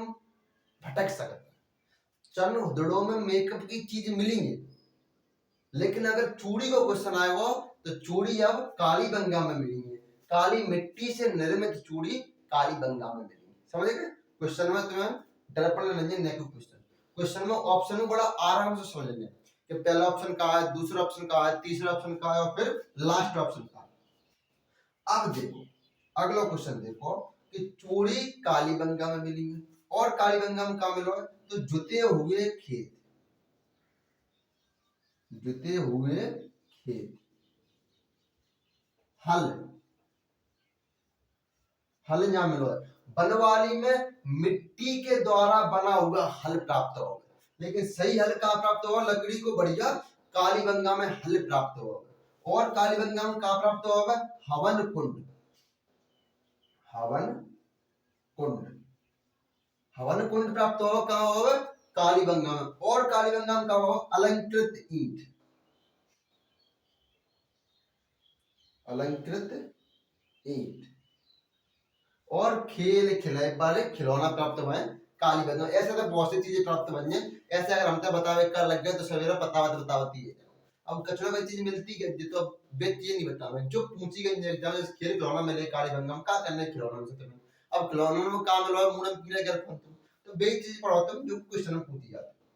भटक सकते, चंद हुदड़ों में मेकअप की चीज मिलेंगे, लेकिन अगर चूड़ी को क्वेश्चन आएगा तो चूड़ी अब कालीबंगा में मिलेंगे। काली मिट्टी से निर्मित चूड़ी कालीबंगा में मिलेंगी, समझ गए। क्वेश्चन में तुम्हें दर्पण रंजन नेको क्वेश्चन में ऑप्शन में बड़ा आराम से समझ लें कि पहला ऑप्शन कहाँ है, दूसरा ऑप्शन कहाँ है, तीसरा ऑप्शन कहाँ है और फिर लास्ट ऑप्शन कहाँ है। अब देखो अगला क्वेश्चन देखो कि चूड़ी कालीबंगा में मिलेंगे और कालीबंगा में कहाँ मिलो है, तो जुते हुए खेत, हल जहाँ मिलो है। बनवाली में मिट्टी के द्वारा बना हुआ हल प्राप्त होगा, लेकिन सही हल कहाँ प्राप्त होगा, लकड़ी को बढ़िया कालीबंगा में हल प्राप्त होगा। और कालीबंगा में कहाँ प्राप्त होगा, हवन कुंड प्राप्त होगा, कहाँ होगा, कालीबंगा में। और कालीबंगा में कहाँ होगा, अलंकृत ईंट और खेल खिलाए वाले खिलौना प्राप्त हुए कालीबंगा। ऐसे तो बहुत सी चीजें प्राप्त बन जाए, ऐसे अगर हमसे बतावे कर लग गए तो सवेरा बतावती है। अब कचरा में चीज मिलती है तो अब बेच ये नहीं बतावे, जो पूछी गई एग्जाम में खेल खिलौना मिले कालीबंगा में, क्या करना है खिलौना से तुम्हें। अब खिलौना में काम मिला मुंडन पीले कर तो बेच चीज पढ़ाओ तुम जो क्वेश्चन में पूछी जाती।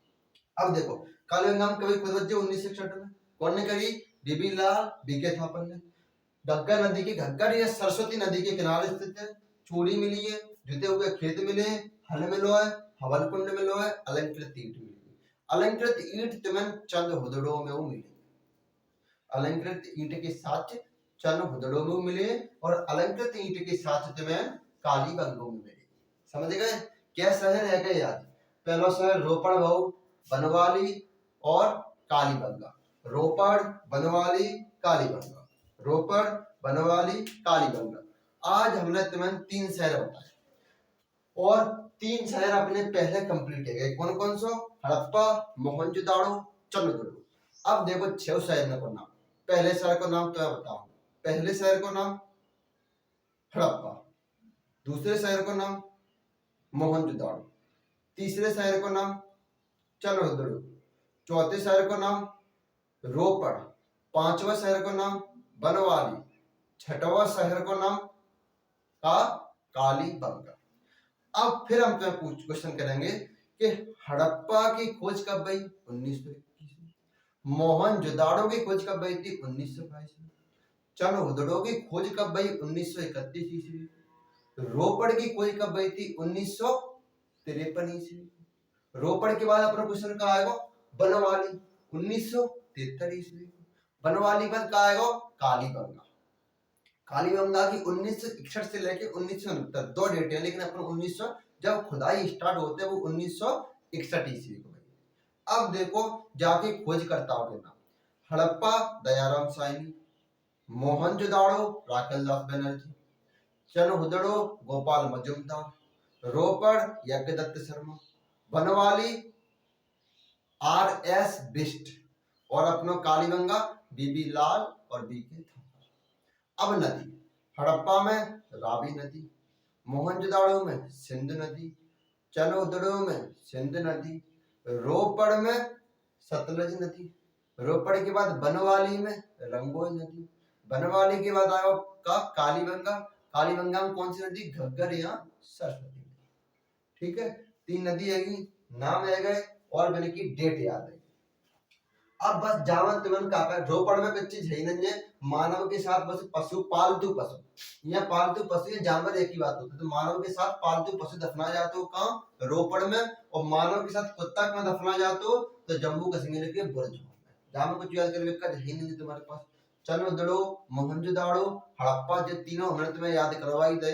अब देखो कालीबंगा में कभी खुद बच्चे 1961 में कौन ने करी, बीबी लाल बी.के. थापर ने। घग्गर नदी के, घग्गर या सरस्वती नदी के किनारे स्थित है। चूड़ी मिली है, जुते हुए खेत मिले, हल मिलो है, हवन कुंड मिलो है, अलंकृत ईंट मिली। अलंकृत ईंट तुम्हें चंद हुदड़ों में वो मिली, अलंकृत ईंट के साथ चंद हुदड़ों में मिले और अलंकृत ईंट के साथ तुम्हें कालीबंगों में मिले। समझ गए, क्या शहर है गए याद। पहला शहर रोपड़, बनवाली और कालीबंगा। रोपड़, बनवाली, कालीबंगा, रोपड़, बनवाली, कालीबंगा। आज हमने तुम्हें 3 शहर बताए और 3 शहर अपने पहले कंप्लीट है गए। कौन कौन सो, हड़प्पा, मोहनजोदाड़ो, चंद्रदुर्ग। अब देखो 6 शहर का नाम। पहले शहर का नाम तो मैं बताऊं, पहले शहर का नाम हड़प्पा, दूसरे शहर का नाम मोहनजोदाड़ो, तीसरे शहर का नाम चंद्रदुर्ग, चौथे शहर का नाम रोपड़, पांचवा शहर का नाम बनवाली, छठवां शहर का नाम कालीबंगा। अब फिर हम क्वेश्चन करेंगे कि हड़प्पा की खोज कब हुई, 1921 में। मोहनजोदाड़ो की खोज कब हुई थी, 1922 में। चंद्रहुदड़ो की खोज कब हुई, 1931 ईस्वी। रोपड़ की खोज कब हुई थी, 1953 ईस्वी। रोपड़ के बाद अपना क्वेश्चन कहाँ आएगा, बनवाली, 1973 ईस्वी। बनवाली बाद कहाँ आएगा, कालीबंगा। कालीबंगा की 1961 से लेके 1969 दो डेट है, लेकिन अपन 1900 जब खुदाई स्टार्ट होते हैं वो 1961 ईस्वी को भाई। अब देखो जाके खोजकर्ताओं के नाम, हड़प्पा दयाराम साइनी, मोहनजोदाड़ो राकेलदास बनर्जी, चनहुदड़ो गोपाल मजुमदार, रोपड़ यज्ञदत्त शर्मा, बनवाली आर एस बिष्ट, और अपनो कालीबंगा बीबी लाल और बीके थापर। अब नदी, हड़प्पा में रावी नदी, मोहनजोदाड़ो में सिंधु नदी, चनहुदड़ो में सिंधु नदी, रोपड़ में सतलज नदी, रोपड़ के बाद बनवाली में रंगोई नदी, बनवाली के बाद आया का कालीबंगा, कालीबंगा में कौन सी नदी, घग्गर या सरस्वती नदी। ठीक है, तीन नदी है, नाम है गए और मैंने की डेट याद है। अब बस जावन तुमन का रोपड़ में कुछ चीज है नहीं है, मानव के साथ बस पशु, पालतू पशु या पालतू पशु या जानवर एक ही बात होती है। तो मानव के साथ पालतू पशु दफना जाते हो कहाँ, रोपड़ में, और मानव के साथ कुत्ता कहाँ दफना जाते हो, तो जम्मू कश्मीर के बुर्ज में। जहाँ कुछ याद करने का है नहीं तुम्हारे पास। चनहुदड़ो, मोहनजोदाड़ो, हड़प्पा, जो तीनों हमने तुम्हें याद करवाई दे।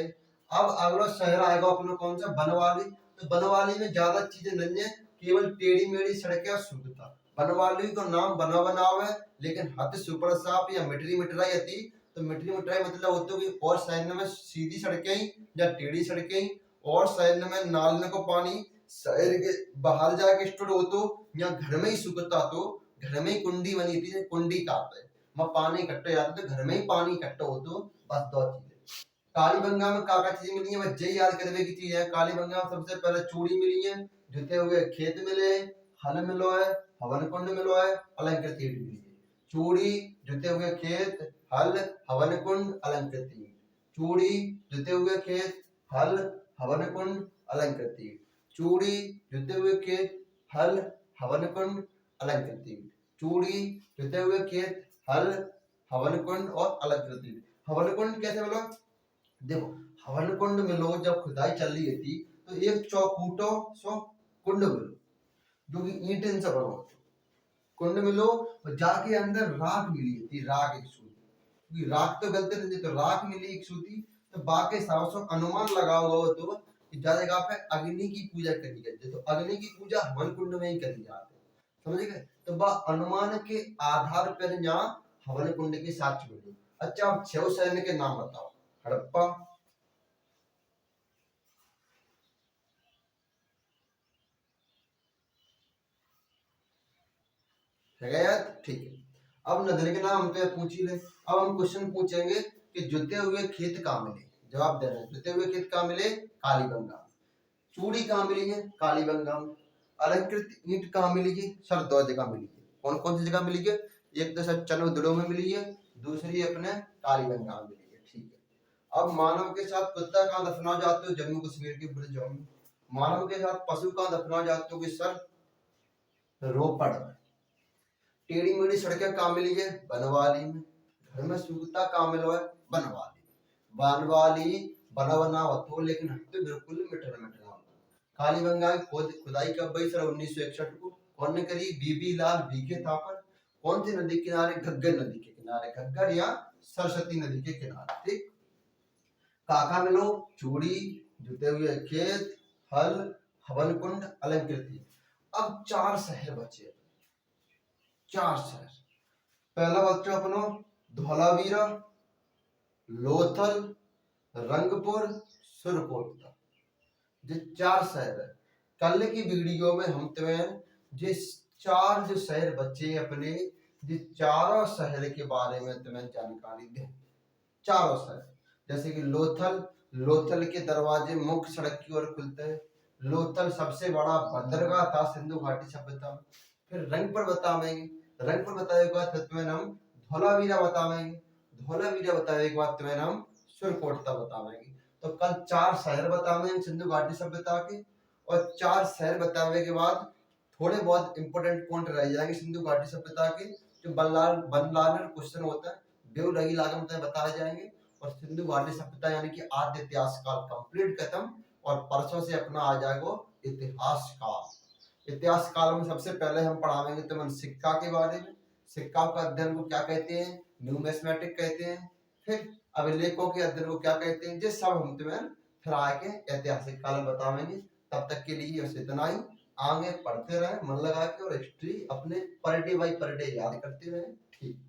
अब अगला शहर आएगा अपना कौन सा, बनवाली। तो बनवाली में ज्यादा चीजें नहीं है, केवल टेढ़ी मेढ़ी सड़कें और शुद्धता। बनवाली को नाम बना बनाव है, लेकिन हद सुपर साफ या मिटरी मिटराई आती। तो मिटरी मिटराई मतलब होते कि और शहर में सीधी सड़कें या टेढ़ी सड़कें, और शहर में नालने को पानी शहर के बाहर जाके स्टोर हो, तो या घर में ही सुखता, तो घर में ही कुंडी बनी थी, कुंडी काटते मैं पानी इकट्ठा जाता, तो घर में ही पानी इकट्ठा हो, तो बस दो चीजें। कालीबंगा में क्या चीजें मिली है, वह याद करने की चीज है। कालीबंगा में सबसे पहले चूड़ी मिली है, जुते हुए खेत मिले, हल मिलो है, हवन कुंड मिलो है, अलंकृत ईंट मिली है। चूड़ी, जुते हुए खेत, हल, हवन कुंड, अलंकृत ईंट। चूड़ी, जुते हुए खेत, हल, हवन कुंड, अलंकृत ईंट। चूड़ी, जुते हुए खेत, हल, हवन कुंड, अलंकृत ईंट। चूड़ी, जुते हुए खेत, हल, हवन कुंड और अलंकृत ईंट। हवन कुंड कैसे मिलो, देखो हवन कुंड में लोग जब खुदाई चल रही थी, तो एक चौकूटो सो कुंड मिलो, जो कि ईंटन से बना होता, कुंड मिलो, और जाके अंदर राख मिली थी, राख एक सूती, क्योंकि राख तो गलते नहीं, तो राख मिली एक सूती। तो बाकी साहसों अनुमान लगा हुआ हो, तो कि ज्यादा जगह पे अग्नि की पूजा करी जाती है, तो अग्नि की पूजा हवन कुंड में ही करी जाती है, समझ गए। तो बा अनुमान के आधार पर यहाँ हवन कुंड के साक्ष्य मिले। अच्छा, आप 6 सैन्य के नाम बताओ। हड़प्पा, है यार, ठीक है। अब नदी के नाम हम तो पूछ ही ले। अब हम क्वेश्चन पूछेंगे कि जुते हुए खेत कहाँ मिले, जवाब देना है। जुते हुए खेत कहाँ मिले, कालीबंगा। चूड़ी कहाँ मिली है, कालीबंगा में। अलंकृत ईंट कहाँ मिली है, सर 2 जगह मिली है। कौन कौन सी जगह मिली है, एक तो सर चनहुदड़ो में मिली है, दूसरी अपने कालीबंगा में मिली है, ठीक है। अब मानव के साथ कुत्ता कहाँ दफना जाते हो, जम्मू कश्मीर के बुर्जों में। मानव के साथ पशु कहाँ दफना जाते हो, सर रोपड़ में। टेढ़ी मेढ़ी सड़कें कहाँ मिली है, बनवाली में। घर में सूखता कहाँ मिलो है, बनवाली। बनवाली बना बना हो, लेकिन हम तो बिल्कुल मिटना मिटना। कालीबंगा की खुदाई कब हुई, सर 1961 को। कौन ने करी, बीबी लाल बीके थापर। कौन सी नदी के किनारे, घग्गर नदी के किनारे, घग्गर या सरस्वती नदी के किनारे, ठीक। काका मिलो, चूड़ी, जुते हुए खेत, हल, हवन कुंड, अलंकृत। अब 4 शहर बचे, 4 शहर। पहला बच्चा अपनो धौलावीरा, लोथल, रंगपुर, सुरकोटला। ये 4 शहर है। कल की वीडियो में हम तुम्हें जिस 4 जो शहर बचे अपने, जिस चारों शहर के बारे में तुम्हें जानकारी दे। चारों शहर जैसे कि लोथल, लोथल के दरवाजे मुख्य सड़क की ओर खुलते हैं। लोथल सबसे बड़ा बंदरगाह था सिंधु घाटी सभ्यता में। फिर रंगपुर बतावेंगे, रंगपुर बताने के बाद तुम्हें हम धौलावीरा बतावेंगे, धौलावीरा बताने के बाद तुम्हें हम सुरकोटला बतावेंगे। तो कल 4 शहर बतावेंगे सिंधु घाटी सभ्यता के, और 4 शहर बताने के बाद थोड़े बहुत इंपोर्टेंट पॉइंट रह जाएंगे सिंधु घाटी सभ्यता के, जो बनलाल क्वेश्चन होता है बेउ लगी लागम तक बताए जाएंगे। और सिंधु घाटी सभ्यता यानी कि आद्य इतिहास काल कंप्लीट खत्म, और परसों से अपना आ जाएगा इतिहास काल। इतिहास काल में सबसे पहले हम पढ़ावेंगे तुम सिक्का के बारे में। सिक्का का अध्ययन को क्या कहते हैं, न्यूमिस्मेटिक कहते हैं। फिर अभिलेखों के अध्ययन को क्या कहते हैं, ये सब हम तुम्हें फिर आगे ऐतिहासिक काल बतावेंगे। तब तक के लिए बस इतना ही। आगे पढ़ते रहे मन लगा के, और हिस्ट्री अपने per day by per day याद करते रहे। ठीक।